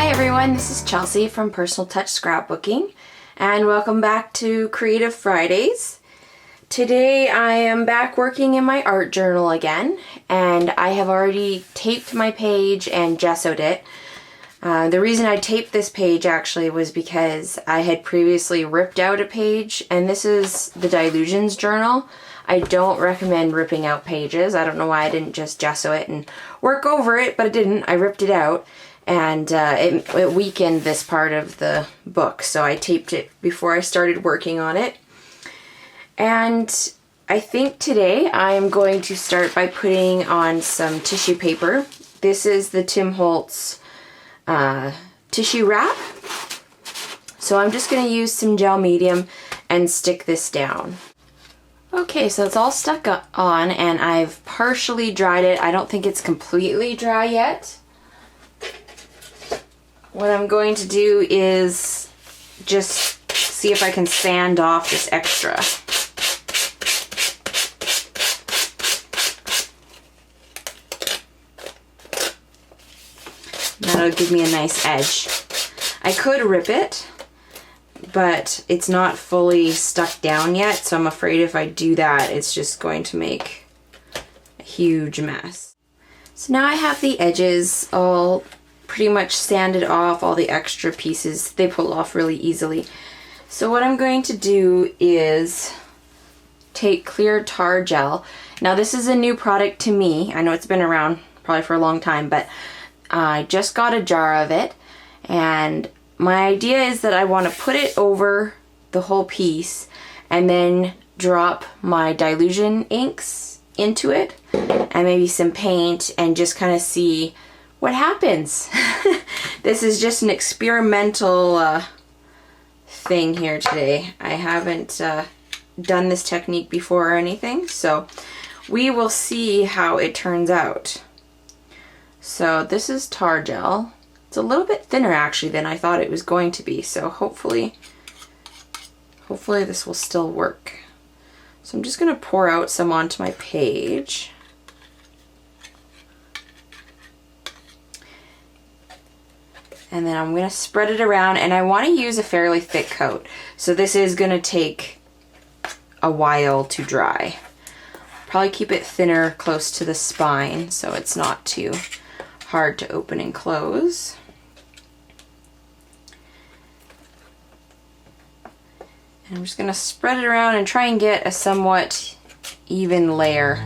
Hi everyone, this is Chelsea from Personal Touch Scrapbooking, and welcome back to Creative Fridays. Today I am back working in my art journal again, and I have already taped my page and gessoed it. The reason I taped this page actually was because I had previously ripped out a page, and this is the Dilutions journal. I don't recommend ripping out pages. I don't know why I didn't just gesso it and work over it, but I didn't. I ripped it out. And it weakened this part of the book, so I taped it before I started working on it. And I think today I am going to start by putting on some tissue paper. This is the Tim Holtz tissue wrap. So I'm just going to use some gel medium and stick this down. Okay, so it's all stuck on, and I've partially dried it. I don't think it's completely dry yet. What I'm going to do is just see if I can sand off this extra. That'll give me a nice edge. I could rip it, but it's not fully stuck down yet, so I'm afraid if I do that, it's just going to make a huge mess. So now I have the edges all pretty much sanded off, all the extra pieces. They pull off really easily. So what I'm going to do is take clear tar gel. Now this is a new product to me. I know it's been around probably for a long time, but I just got a jar of it, and my idea is that I want to put it over the whole piece and then drop my dilution inks into it and maybe some paint and just kind of see what happens. This is just an experimental thing here today. I haven't done this technique before or anything, so we will see how it turns out. So this is tar gel. It's a little bit thinner actually than I thought it was going to be, so hopefully this will still work. So I'm just going to pour out some onto my page. And then I'm going to spread it around, and I want to use a fairly thick coat. So this is going to take a while to dry. Probably keep it thinner close to the spine so it's not too hard to open and close. And I'm just going to spread it around and try and get a somewhat even layer.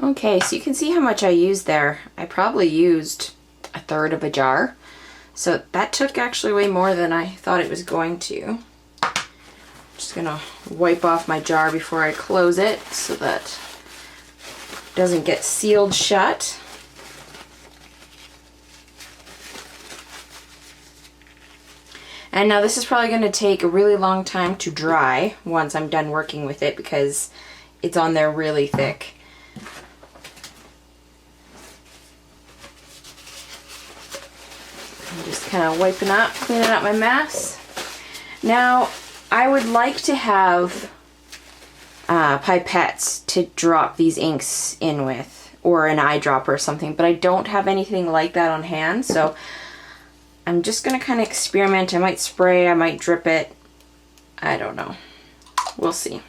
Okay, so you can see how much I used there. I probably used a third of a jar. So that took actually way more than I thought it was going to. Just gonna wipe off my jar before I close it so that it doesn't get sealed shut. And now this is probably going to take a really long time to dry once I'm done working with it because it's on there really thick. I'm just kind of wiping up, cleaning up my mess. Now, I would like to have pipettes to drop these inks in with, or an eyedropper or something, but I don't have anything like that on hand, so I'm just going to kind of experiment. I might spray, I might drip it. I don't know. We'll see.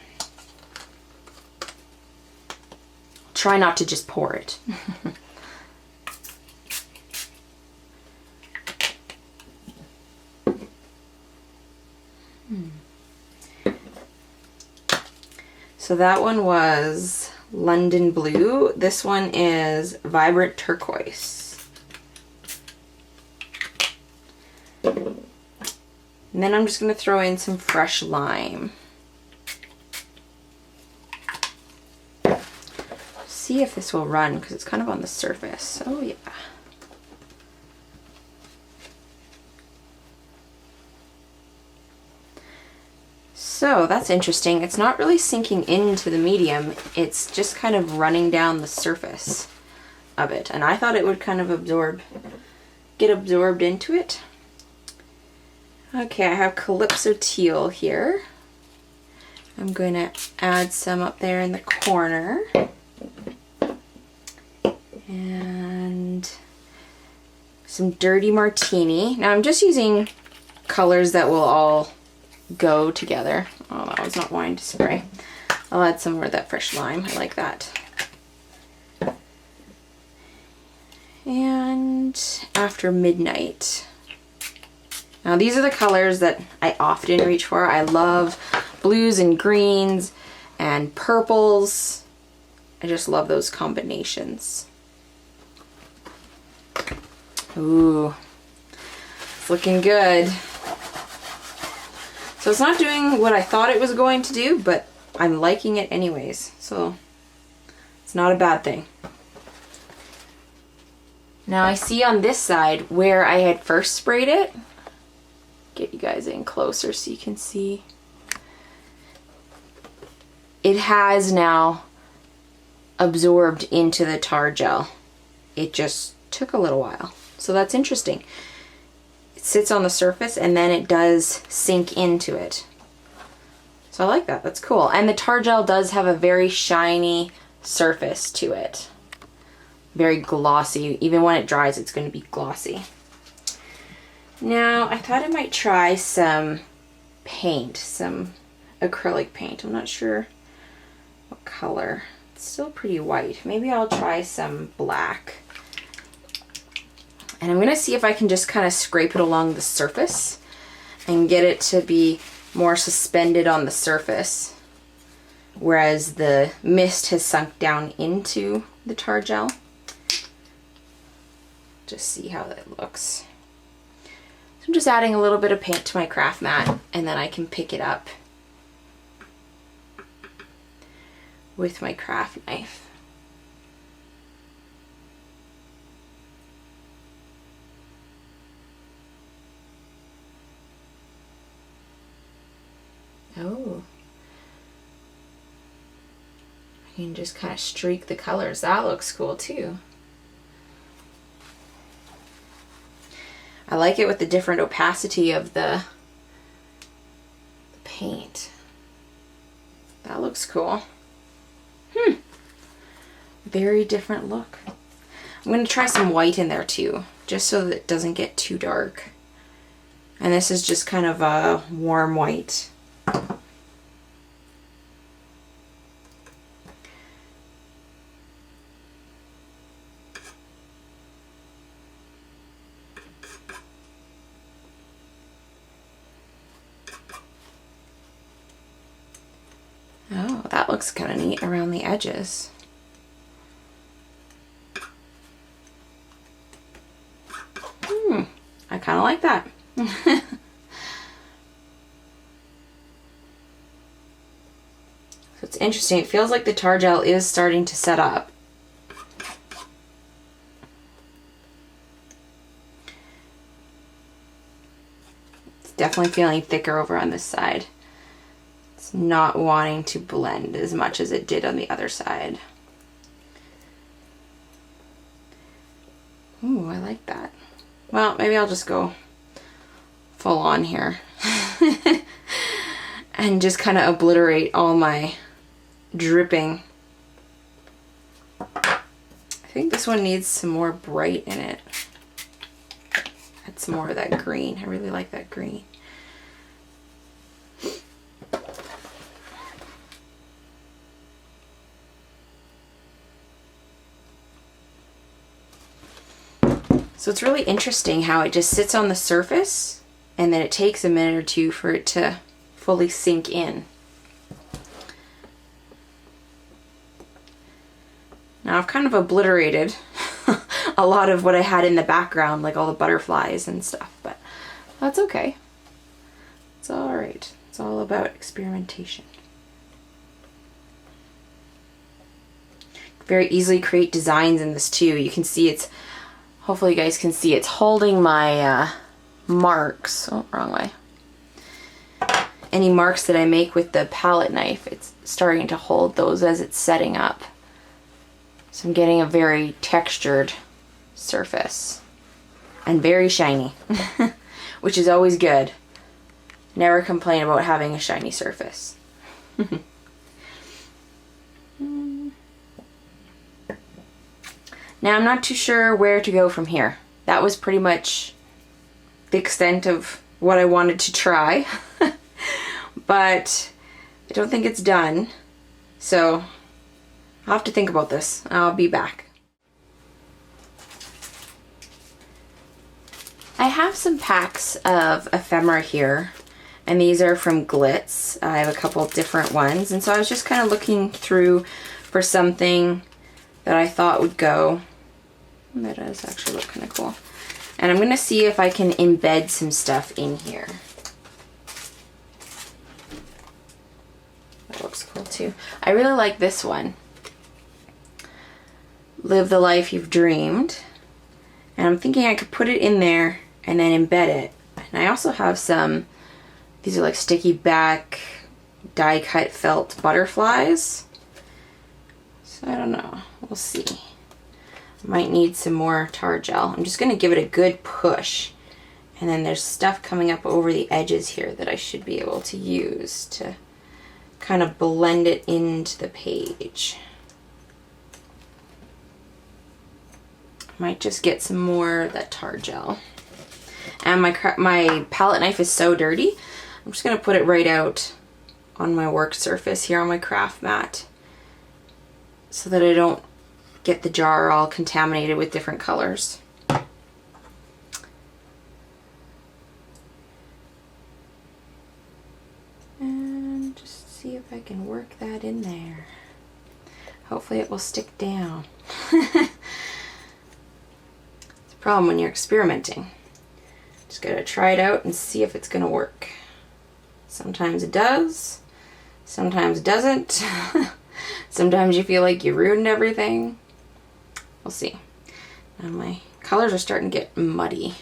Try not to just pour it. So that one was London Blue. This one is Vibrant Turquoise. And then I'm just going to throw in some fresh lime. See if this will run because it's kind of on the surface. Oh yeah. So that's interesting. It's not really sinking into the medium. It's just kind of running down the surface of it. And I thought it would kind of get absorbed into it. Okay, I have Calypso Teal here. I'm going to add some up there in the corner. And some Dirty Martini. Now I'm just using colors that will all go together. Oh, that was not wanting to spray. I'll add some more of that fresh lime. I like that. And After Midnight. Now these are the colors that I often reach for. I love blues and greens and purples. I just love those combinations. Ooh, it's looking good. So it's not doing what I thought it was going to do, but I'm liking it anyways. So it's not a bad thing. Now I see on this side where I had first sprayed it. Get you guys in closer so you can see. It has now absorbed into the tar gel. It just took a little while. So that's interesting. It sits on the surface and then it does sink into it. So I like that. That's cool. And the tar gel does have a very shiny surface to it. Very glossy. Even when it dries, it's going to be glossy. Now, I thought I might try some paint, some acrylic paint. I'm not sure what color. It's still pretty white. Maybe I'll try some black. And I'm going to see if I can just kind of scrape it along the surface and get it to be more suspended on the surface, whereas the mist has sunk down into the tar gel. Just see how that looks. So I'm just adding a little bit of paint to my craft mat, and then I can pick it up with my craft knife. Oh, I can just kind of streak the colors. That looks cool too. I like it with the different opacity of the paint. That looks cool. Very different look. I'm going to try some white in there too, just so that it doesn't get too dark. And this is just kind of a warm white. Oh, that looks kind of neat around the edges. I kind of like that. So it's interesting. It feels like the tar gel is starting to set up. It's definitely feeling thicker over on this side. It's not wanting to blend as much as it did on the other side. Ooh, I like that. Well, maybe I'll just go full on here and just kind of obliterate all my dripping. I think this one needs some more bright in it. Add some more of that green. I really like that green. So it's really interesting how it just sits on the surface and then it takes a minute or two for it to fully sink in. Now I've kind of obliterated a lot of what I had in the background, like all the butterflies and stuff, but that's okay. It's all right. It's all about experimentation. Very easily create designs in this too. You can see it's, hopefully you guys can see it's holding my marks. Oh, wrong way. any marks that I make with the palette knife, it's starting to hold those as it's setting up. So I'm getting a very textured surface and very shiny, which is always good. Never complain about having a shiny surface. Now I'm not too sure where to go from here. That was pretty much the extent of what I wanted to try. But I don't think it's done. So I'll have to think about this. I'll be back. I have some packs of ephemera here, and these are from Glitz. I have a couple different ones, and so I was just kind of looking through for something that I thought would go. That does actually look kind of cool. And I'm going to see if I can embed some stuff in here. That looks cool too. I really like this one. Live the life you've dreamed. And I'm thinking I could put it in there and then embed it. And I also have some, these are like sticky back die cut felt butterflies. So I don't know, we'll see. Might need some more tar gel. I'm just going to give it a good push. And then there's stuff coming up over the edges here that I should be able to use to kind of blend it into the page. Might just get some more of that tar gel. And my palette knife is so dirty, I'm just going to put it right out on my work surface here on my craft mat so that I don't get the jar all contaminated with different colors. And just see if I can work that in there. Hopefully it will stick down. It's a problem when you're experimenting. Just gotta try it out and see if it's gonna work. Sometimes it does, sometimes it doesn't. Sometimes you feel like you ruined everything. We'll see. And my colors are starting to get muddy,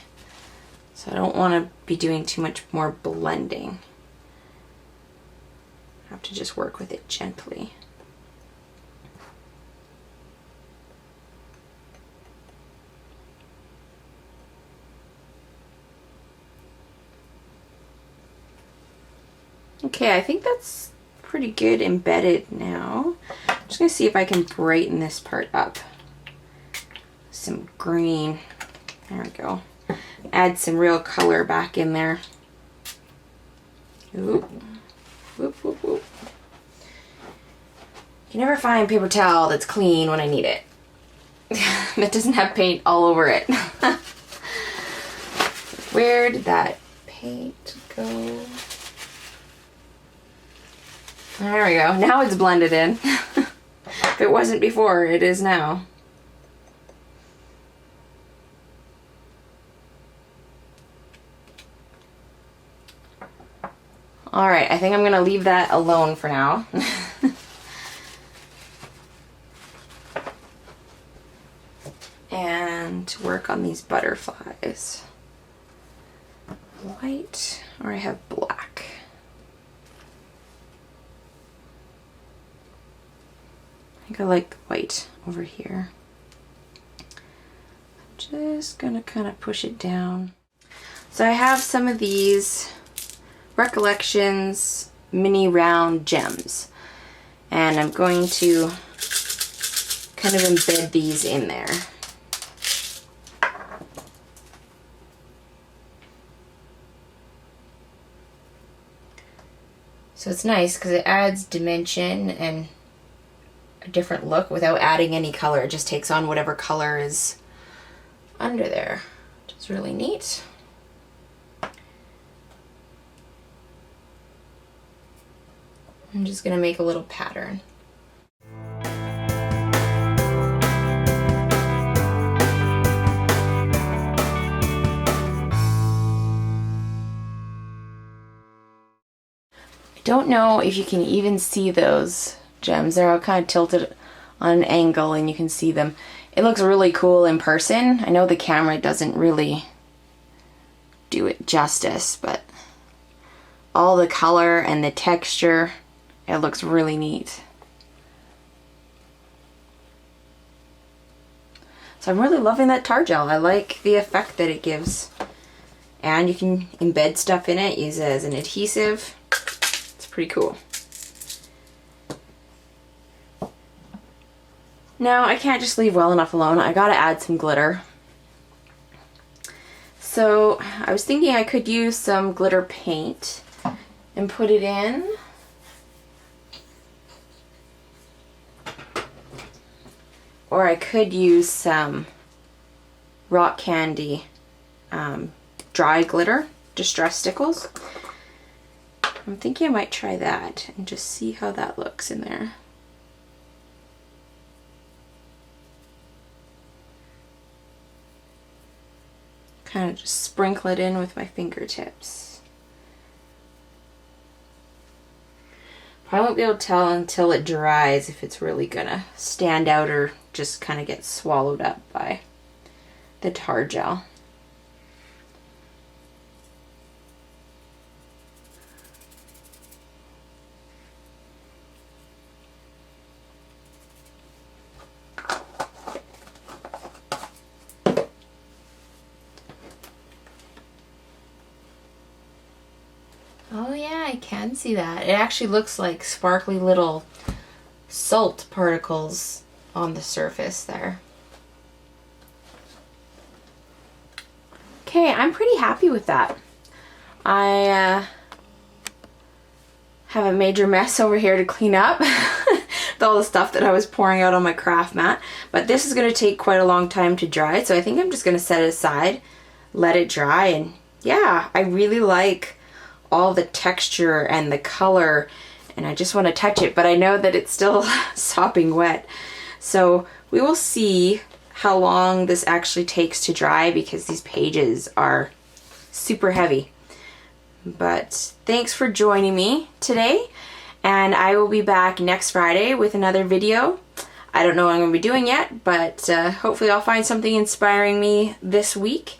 so I don't want to be doing too much more blending. I have to just work with it gently. Okay, I think that's pretty good embedded now. I'm just going to see if I can brighten this part up. Some green. There we go. Add some real color back in there. Oop. Whoop, whoop, whoop. You can never find paper towel that's clean when I need it. That doesn't have paint all over it. Where did that paint go? There we go. Now it's blended in. If it wasn't before, it is now. Alright, I think I'm going to leave that alone for now. And work on these butterflies. White, or I have black. I think I like the white over here. I'm just going to kind of push it down. So I have some of these Recollections mini round gems, and I'm going to kind of embed these in there. So it's nice because it adds dimension and a different look without adding any color. It just takes on whatever color is under there, which is really neat. I'm just going to make a little pattern. I don't know if you can even see those gems. They're all kind of tilted on an angle and you can see them. It looks really cool in person. I know the camera doesn't really do it justice, but all the color and the texture. It looks really neat. So I'm really loving that tar gel. I like the effect that it gives. And you can embed stuff in it, use it as an adhesive. It's pretty cool. Now I can't just leave well enough alone. I gotta add some glitter. So I was thinking I could use some glitter paint and put it in. Or I could use some rock candy dry glitter, distress stickles. I'm thinking I might try that and just see how that looks in there. Kind of just sprinkle it in with my fingertips. I won't be able to tell until it dries if it's really gonna stand out or just kind of get swallowed up by the tar gel. Oh yeah, I can see that. It actually looks like sparkly little salt particles on the surface there. Okay, I'm pretty happy with that. I have a major mess over here to clean up with all the stuff that I was pouring out on my craft mat, but this is going to take quite a long time to dry, so I think I'm just going to set it aside, let it dry, and yeah, I really like all the texture and the color, and I just want to touch it, but I know that it's still sopping wet. So we will see how long this actually takes to dry because these pages are super heavy. But thanks for joining me today, and I will be back next Friday with another video. I don't know what I'm going to be doing yet, but hopefully I'll find something inspiring me this week.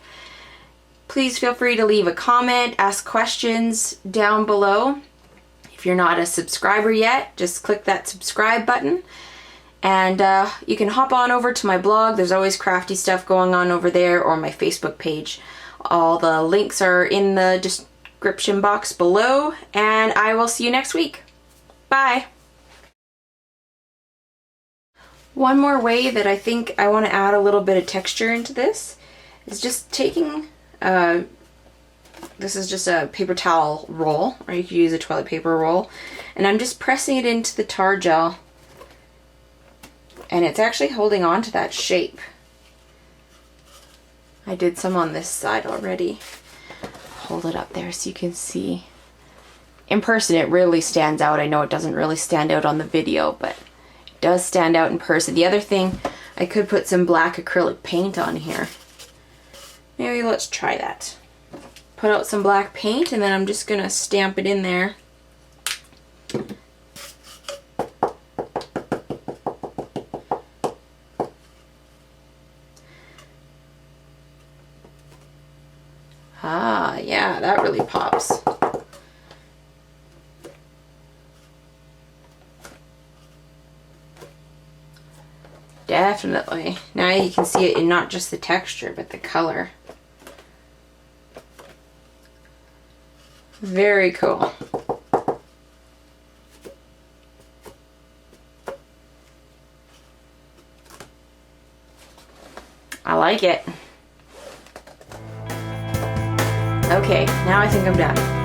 Please feel free to leave a comment, ask questions down below. If you're not a subscriber yet, just click that subscribe button. And you can hop on over to my blog. There's always crafty stuff going on over there, or my Facebook page. All the links are in the description box below, and I will see you next week. Bye! One more way that I think I want to add a little bit of texture into this is just taking this is just a paper towel roll, or you could use a toilet paper roll, and I'm just pressing it into the tar gel, and it's actually holding on to that shape. I did some on this side already. Hold it up there so you can see. In person it really stands out. I know it doesn't really stand out on the video, but it does stand out in person. The other thing, I could put some black acrylic paint on here. Maybe let's try that. Put out some black paint, and then I'm just gonna stamp it in there. Ah, yeah, that really pops. Definitely. Now you can see it in not just the texture, but the color. Very cool. I like it. Okay, now I think I'm done.